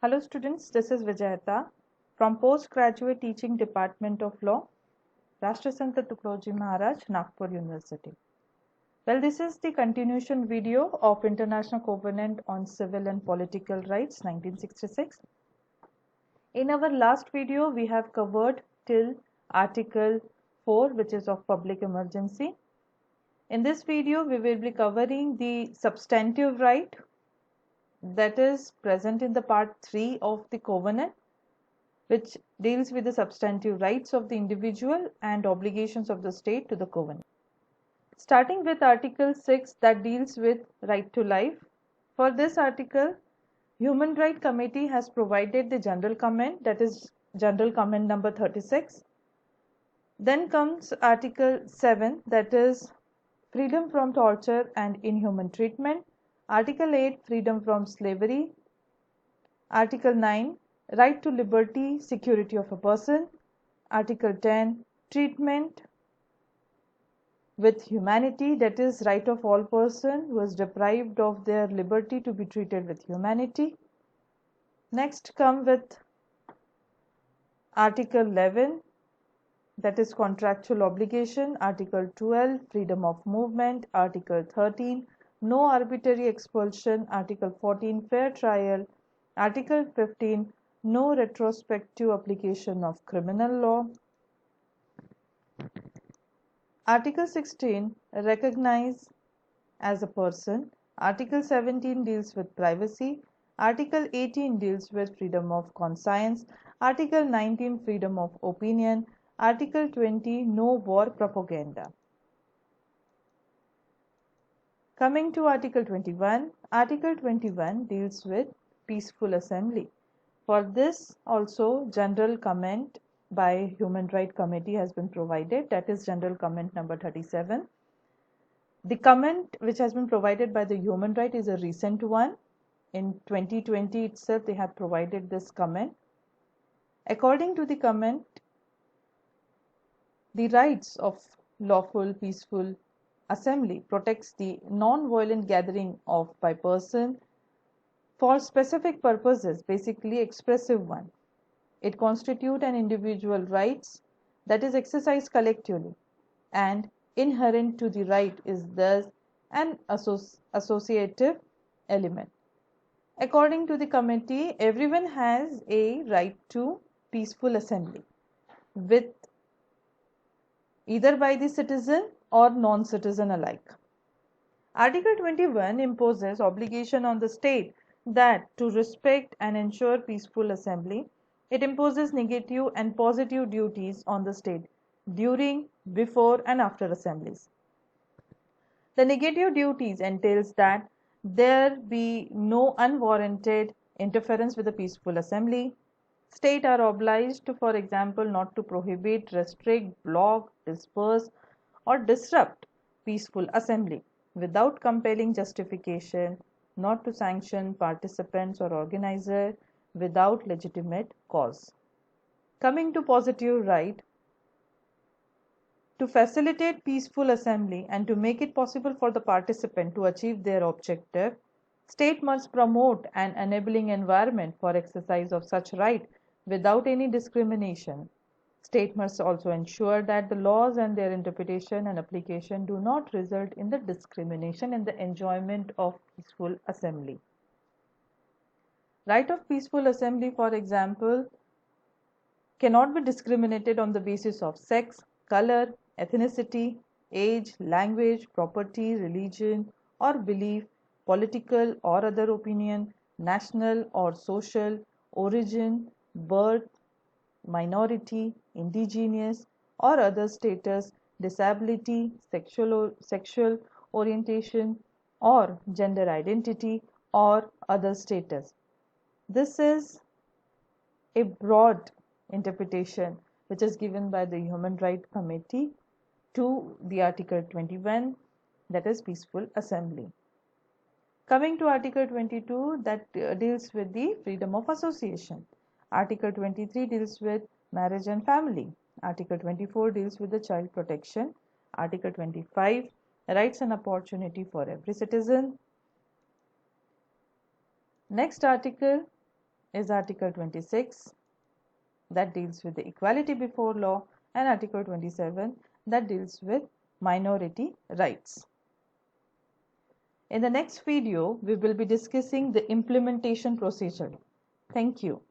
Hello students, this is Vijayata from Postgraduate Teaching Department of Law, Rashtrasanta Tukaroji Maharaj, Nagpur University. Well, this is the continuation video of International Covenant on Civil and Political Rights 1966. In our last video, we have covered till Article 4, which is of public emergency. In this video, we will be covering the substantive right that is present in the part 3 of the covenant, which deals with the substantive rights of the individual and obligations of the state to the covenant. Starting with Article 6 that deals with right to life. For this article, Human Rights Committee has provided the general comment, that is general comment number 36. Then comes Article 7, that is freedom from torture and inhuman treatment. Article 8, freedom from slavery. Article 9, right to liberty, security of a person. Article 10, treatment with humanity, that is right of all person who is deprived of their liberty to be treated with humanity. Next come with Article 11, that is contractual obligation. Article 12, freedom of movement. Article 13, no arbitrary expulsion. Article 14, fair trial. Article 15, no retrospective application of criminal law. Article 16, recognize as a person. Article 17 deals with privacy. Article 18 deals with freedom of conscience. Article 19, freedom of opinion. Article 20, no war propaganda. Coming to Article 21, Article 21 deals with peaceful assembly. For this also general comment by Human Rights Committee has been provided, that is general comment number 37. The comment which has been provided by the Human Rights is a recent one. In 2020 itself they have provided this comment. According to the comment, the rights of lawful peaceful assembly protects the non-violent gathering of by person for specific purposes, basically expressive one. It constitutes an individual rights that is exercised collectively, and inherent to the right is thus an associative element. According to the committee, everyone has a right to peaceful assembly, with either by the citizen or non-citizen alike. Article 21 imposes obligation on the state that to respect and ensure peaceful assembly. It imposes negative and positive duties on the state during, before and after assemblies. The negative duties entails that there be no unwarranted interference with the peaceful assembly. States are obliged to, for example, not to prohibit, restrict, block, disperse or disrupt peaceful assembly without compelling justification, not to sanction participants or organizers without legitimate cause. Coming to positive right, to facilitate peaceful assembly and to make it possible for the participant to achieve their objective, state must promote an enabling environment for exercise of such right without any discrimination. State must also ensure that the laws and their interpretation and application do not result in the discrimination in the enjoyment of peaceful assembly. Right of peaceful assembly, for example, cannot be discriminated on the basis of sex, color, ethnicity, age, language, property, religion or belief, political or other opinion, national or social origin, birth, minority, indigenous or other status, disability, sexual orientation or gender identity or other status. This is a broad interpretation which is given by the Human Rights Committee to the Article 21, that is peaceful assembly. Coming to Article 22, that deals with the freedom of association. Article 23 deals with marriage and family. Article 24 deals with the child protection. Article 25, rights and opportunity for every citizen. Next article is Article 26 that deals with the equality before law, and Article 27 that deals with minority rights. In the next video, we will be discussing the implementation procedure. Thank you.